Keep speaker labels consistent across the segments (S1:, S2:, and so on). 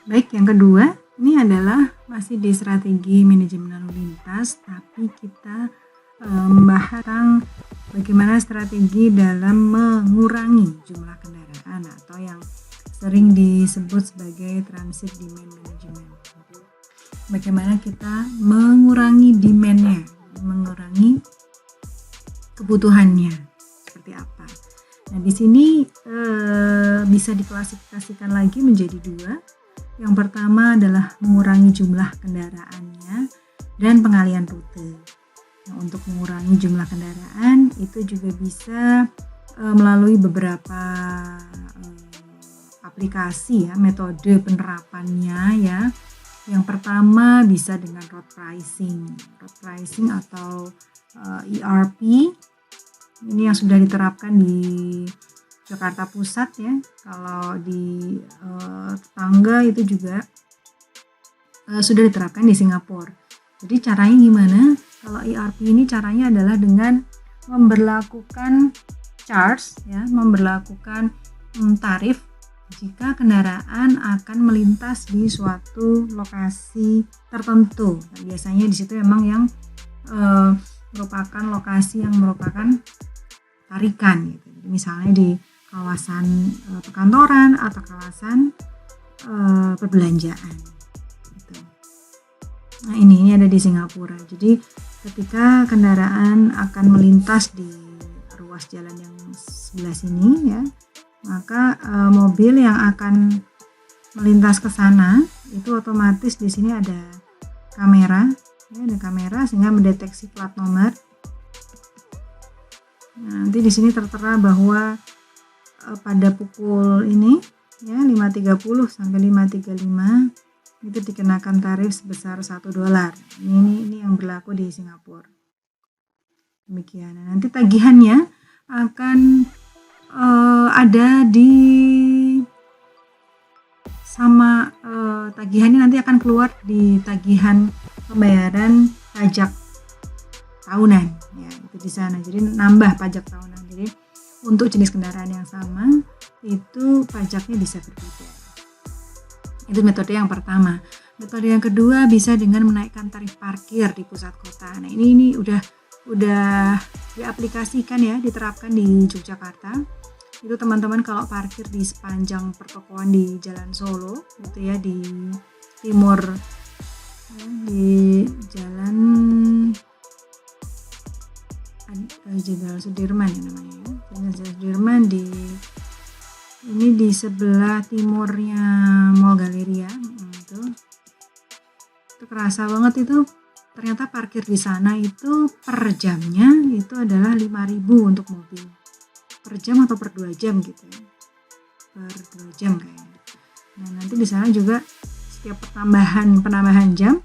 S1: Baik, yang kedua ini adalah masih di strategi manajemen lalu lintas, tapi kita membahas tentang bagaimana strategi dalam mengurangi jumlah kendaraan atau yang sering disebut sebagai transit demand management. Bagaimana kita mengurangi demand-nya, mengurangi kebutuhannya seperti apa. Nah, di sini bisa diklasifikasikan lagi menjadi dua. Yang pertama adalah mengurangi jumlah kendaraannya dan pengalihan rute. Nah, untuk mengurangi jumlah kendaraan itu juga bisa melalui beberapa aplikasi ya, metode penerapannya ya. Yang pertama bisa dengan road pricing atau ERP. Ini yang sudah diterapkan di Jakarta Pusat ya. Kalau di tetangga itu juga sudah diterapkan di Singapura. Jadi caranya gimana? Kalau ERP ini caranya adalah dengan memberlakukan charge ya, memberlakukan tarif jika kendaraan akan melintas di suatu lokasi tertentu. Nah, biasanya di situ memang yang merupakan lokasi yang merupakan tarikan gitu. Jadi misalnya di kawasan perkantoran atau kawasan perbelanjaan gitu. Nah, ini ada di Singapura. Jadi ketika kendaraan akan melintas di ruas jalan yang sebelah sini ya, maka mobil yang akan melintas ke sana itu otomatis di sini ada kamera ya, ada kamera sehingga mendeteksi plat nomor. Nah, nanti di sini tertera bahwa pada pukul ini ya 5.30 sampai 5.35 itu dikenakan tarif sebesar $1. Ini yang berlaku di Singapura. Demikian. Nah, nanti tagihannya akan ada di sama tagihannya nanti akan keluar di tagihan pembayaran pajak tahunan ya, itu di sana. Jadi nambah pajak tahunan. Jadi untuk jenis kendaraan yang sama itu pajaknya bisa berbeda. Itu metode yang pertama. Metode yang kedua bisa dengan menaikkan tarif parkir di pusat kota. Nah, ini udah diaplikasikan ya, diterapkan di Yogyakarta. Itu teman-teman kalau parkir di sepanjang pertokoan di Jalan Solo gitu ya, di timur ya, di Jalan Jenderal Sudirman ya namanya ya. Jalan Sudirman ini di sebelah timurnya Mall Galeria itu kerasa banget itu. Ternyata parkir di sana itu per jamnya itu adalah 5.000 untuk mobil. Per jam atau per 2 jam gitu ya. Per 2 jam kayaknya. Nah, nanti di sana juga setiap penambahan jam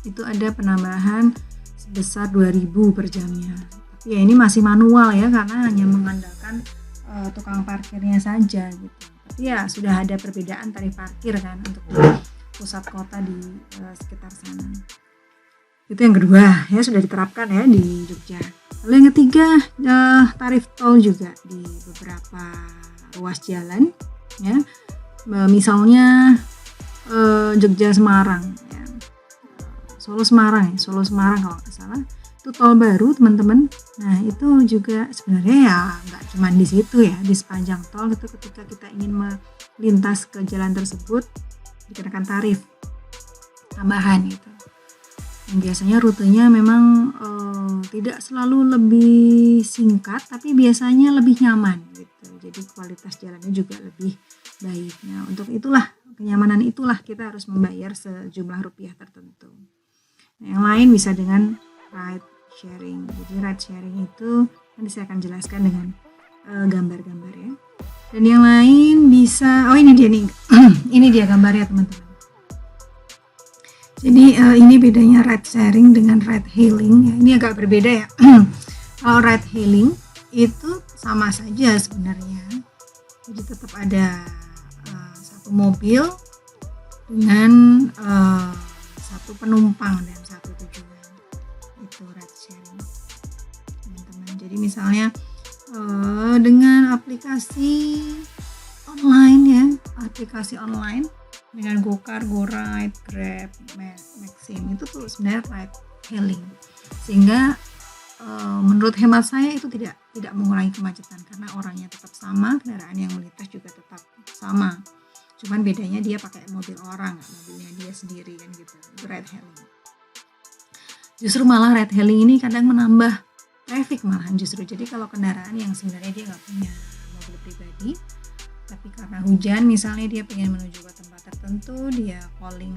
S1: itu ada penambahan sebesar 2.000 per jamnya. Tapi ya ini masih manual ya, karena hanya mengandalkan tukang parkirnya saja gitu. Tapi ya sudah ada perbedaan tarif parkir kan untuk pusat kota di sekitar sana. Itu yang kedua ya, sudah diterapkan ya di Jogja. Lalu yang ketiga tarif tol juga di beberapa ruas jalan ya. Misalnya Jogja Semarang ya. Solo Semarang kalau nggak salah. Itu tol baru teman-teman. Nah, itu juga sebenarnya ya nggak cuma di situ ya, di sepanjang tol itu ketika kita ingin melintas ke jalan tersebut dikenakan tarif tambahan gitu. Yang biasanya rutenya memang tidak selalu lebih singkat, tapi biasanya lebih nyaman gitu. Jadi kualitas jalannya juga lebih baik. Nah, untuk itulah, kenyamanan itulah kita harus membayar sejumlah rupiah tertentu. Nah, yang lain bisa dengan ride sharing. Jadi ride sharing itu nanti saya akan jelaskan dengan gambar-gambar ya. Dan yang lain bisa, ini dia nih, ini dia gambarnya teman-teman. Jadi ini bedanya ride sharing dengan ride hailing ya. Ini agak berbeda ya. Kalau ride hailing itu sama saja sebenarnya. Jadi tetap ada satu mobil dengan satu penumpang dan satu tujuan. Itu ride sharing, teman-teman. Jadi misalnya dengan aplikasi online ya, dengan GoCar, GoRide, Grab, Maxim itu tuh sebenarnya ride hailing, sehingga menurut hemat saya itu tidak mengurangi kemacetan karena orangnya tetap sama, kendaraan yang melintas juga tetap sama, cuman bedanya dia pakai mobil orang, mobilnya dia sendiri kan gitu. Itu ride hailing. Justru malah ride hailing ini kadang menambah traffic malahan justru. Jadi kalau kendaraan yang sebenarnya dia nggak punya mobil pribadi, tapi karena hujan misalnya dia pengen menuju ke tempat tertentu, dia calling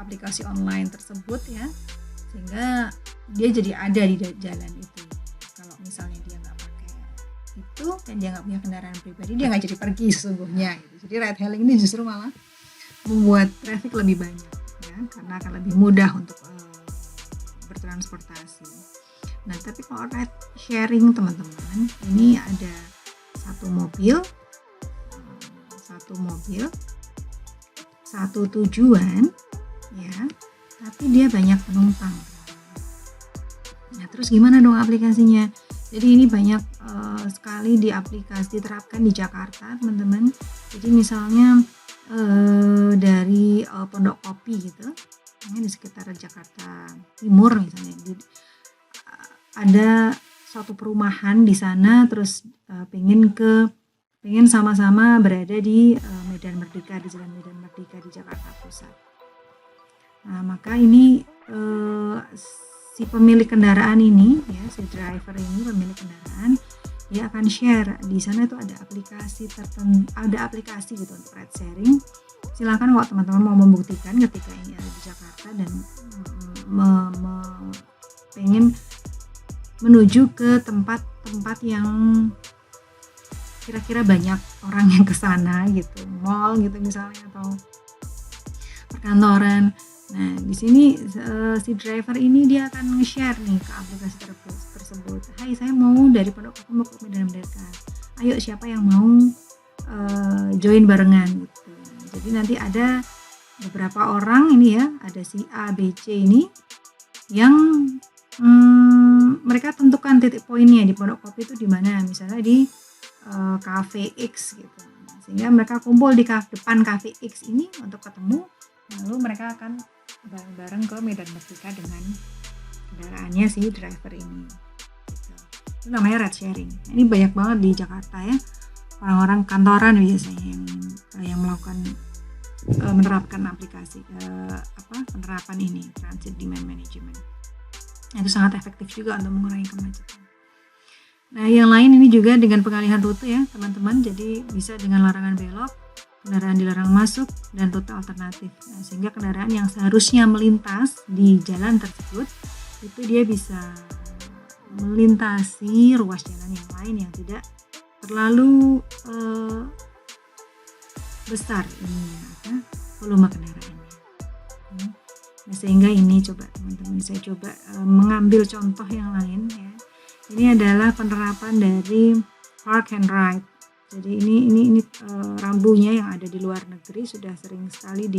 S1: aplikasi online tersebut ya, sehingga dia jadi ada di jalan itu. Kalau misalnya dia nggak pakai itu dan dia nggak punya kendaraan pribadi, dia nggak jadi pergi sesungguhnya gitu. Jadi ride hailing ini justru malah membuat traffic lebih banyak ya, karena akan lebih mudah untuk bertransportasi. Nah tapi kalau ride sharing teman-teman, ini ada satu mobil, satu tujuan ya, tapi dia banyak penumpang. Nah terus gimana dong aplikasinya? Jadi ini banyak sekali di aplikasi diterapkan di Jakarta teman-teman. Jadi misalnya dari Pondok Kopi gitu, di sekitar Jakarta Timur misalnya, ada suatu perumahan di sana, terus pengen sama-sama berada di Medan Merdeka, di Jalan Medan Merdeka di Jakarta Pusat. Nah maka ini si pemilik kendaraan ini ya, si driver ini pemilik kendaraan, dia akan share di sana itu ada aplikasi gitu untuk ride sharing. Silakan kalau teman-teman mau membuktikan ketika ini ada di Jakarta dan pengen menuju ke tempat-tempat yang kira-kira banyak orang yang kesana gitu, mall gitu misalnya atau perkantoran. Nah di sini si driver ini dia akan nge-share nih ke aplikasi tersebut. Hai, saya mau dari Pondok Kopi mau ke Medan Merdeka. Ayo siapa yang mau join barengan gitu. Jadi nanti ada beberapa orang ini ya, ada si A, B, C ini yang mereka tentukan titik poinnya di Pondok Kopi itu di mana, misalnya di Cafe X gitu. Sehingga mereka kumpul di depan Cafe X ini untuk ketemu, lalu mereka akan bareng-bareng ke Medan Merdeka dengan kendaraannya si driver ini gitu. Itu namanya ride sharing. Ini banyak banget di Jakarta ya, orang-orang kantoran biasanya yang melakukan menerapkan aplikasi penerapan ini, transit demand management. Itu sangat efektif juga untuk mengurangi kemacetan. Nah yang lain ini juga dengan pengalihan rute ya teman-teman, jadi bisa dengan larangan belok, kendaraan dilarang masuk, dan rute alternatif. Nah, sehingga kendaraan yang seharusnya melintas di jalan tersebut itu dia bisa melintasi ruas jalan yang lain yang tidak terlalu besar ini volume kendaraannya. Nah, sehingga ini coba teman-teman saya coba mengambil contoh yang lain ya. Ini adalah penerapan dari park and ride. Jadi ini rambunya yang ada di luar negeri sudah sering sekali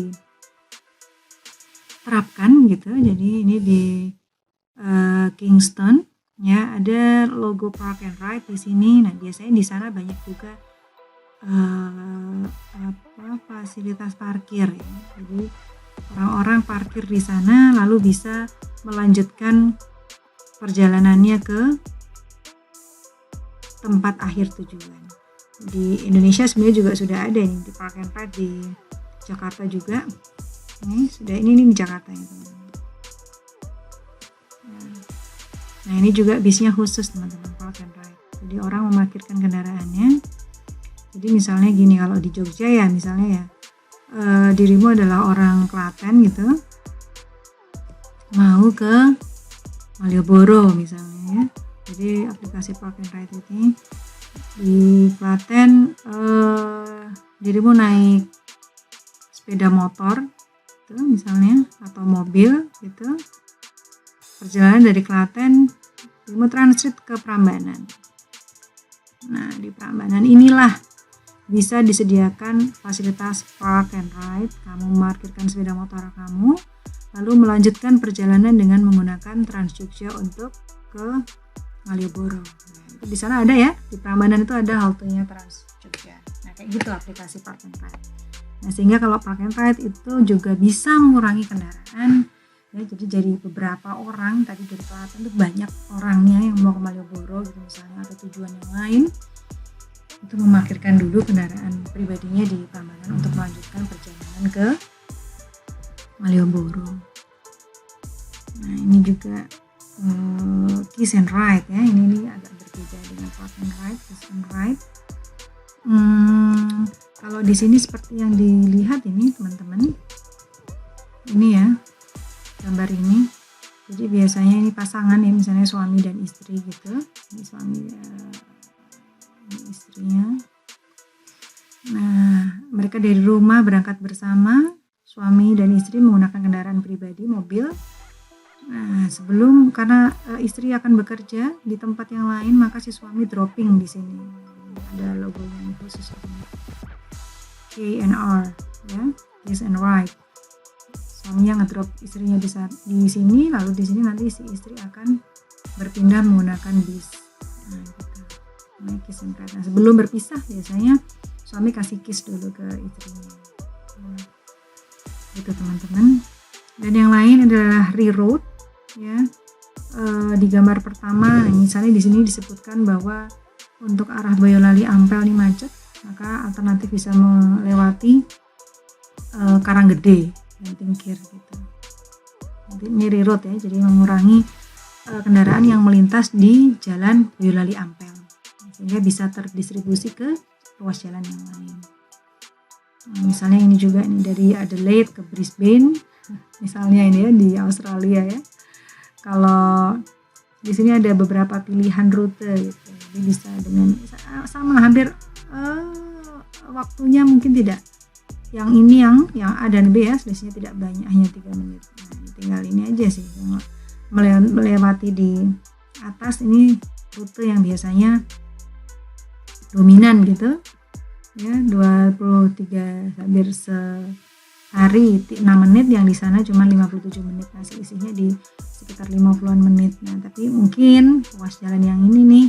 S1: diterapkan gitu. Jadi ini di Kingston ya, ada logo park and ride di sini. Nah biasanya di sana banyak juga fasilitas parkir ya. Jadi orang-orang parkir di sana lalu bisa melanjutkan perjalanannya ke tempat akhir tujuan. Di Indonesia sebenarnya juga sudah ada nih di park and ride di Jakarta juga. Ini di Jakarta ya teman-teman. Nah ini juga bisnya khusus teman-teman, park and ride. Jadi orang memarkirkan kendaraannya. Jadi misalnya gini, kalau di Jogja ya misalnya ya, dirimu adalah orang Klaten gitu, mau ke Malioboro misalnya ya. Jadi aplikasi park and ride ini di Klaten, dirimu naik sepeda motor gitu misalnya atau mobil gitu, perjalanan dari Klaten dirimu transit ke Prambanan. Nah di Prambanan inilah bisa disediakan fasilitas park and ride. Kamu memarkirkan sepeda motor kamu lalu melanjutkan perjalanan dengan menggunakan Trans Jogja untuk ke Malioboro. Nah, itu di sana ada ya, di Prambanan itu ada haltenya Trans Jogja. Nah, kayak gitu aplikasi park and ride. Nah, sehingga kalau park and ride itu juga bisa mengurangi kendaraan ya, jadi beberapa orang tadi dari Klaten itu banyak orangnya yang mau ke Malioboro gitu misalnya atau tujuan yang lain itu memarkirkan dulu kendaraan pribadinya di Prambanan untuk melanjutkan perjalanan ke Malioboro. Nah, ini juga kiss and ride ya, ini agak berbeda dengan park and ride, kiss and ride. Kalau di sini seperti yang dilihat ini teman-teman, ini ya gambar ini. Jadi biasanya ini pasangan ya, misalnya suami dan istri gitu. Ini suami ini istrinya. Nah, mereka dari rumah berangkat bersama, suami dan istri menggunakan kendaraan pribadi, mobil. Nah, sebelum karena istri akan bekerja di tempat yang lain, maka si suami dropping di sini. Ada logonya khusus K&R ya, kiss and ride. Suami yang ngedrop istrinya di sini, lalu di sini nanti si istri akan berpindah menggunakan bis. Nah, gitu. Nah, kiss and ride. Nah, sebelum berpisah biasanya suami kasih kiss dulu ke istrinya. Nah, gitu teman-teman. Dan yang lain adalah reroute ya. Di gambar pertama misalnya di sini disebutkan bahwa untuk arah Boyolali Ampel ini macet, maka alternatif bisa melewati Karanggede dan Tingkir gitu. Nanti ini reroute ya, jadi mengurangi kendaraan yang melintas di jalan Boyolali Ampel sehingga bisa terdistribusi ke ruas jalan yang lain. Nah, misalnya ini juga ini dari Adelaide ke Brisbane, misalnya ini ya di Australia ya. Kalau di sini ada beberapa pilihan rute gitu, jadi bisa dengan sama hampir waktunya mungkin tidak yang ini yang A dan B ya, selisihnya tidak banyak, hanya 3 menit. Nah, tinggal ini aja sih yang melewati di atas ini rute yang biasanya dominan gitu ya, 23 hampir sehari 6 menit, yang di sana cuma 57 menit. Nah, selisihnya di sekitar 50-an menit. Nah, tapi mungkin ruas jalan yang ini nih,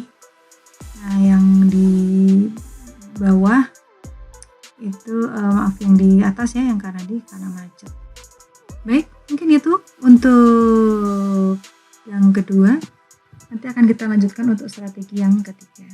S1: nah yang di bawah itu maaf yang di atas ya, yang karena macet. Baik, mungkin itu untuk yang kedua. Nanti akan kita lanjutkan untuk strategi yang ketiga.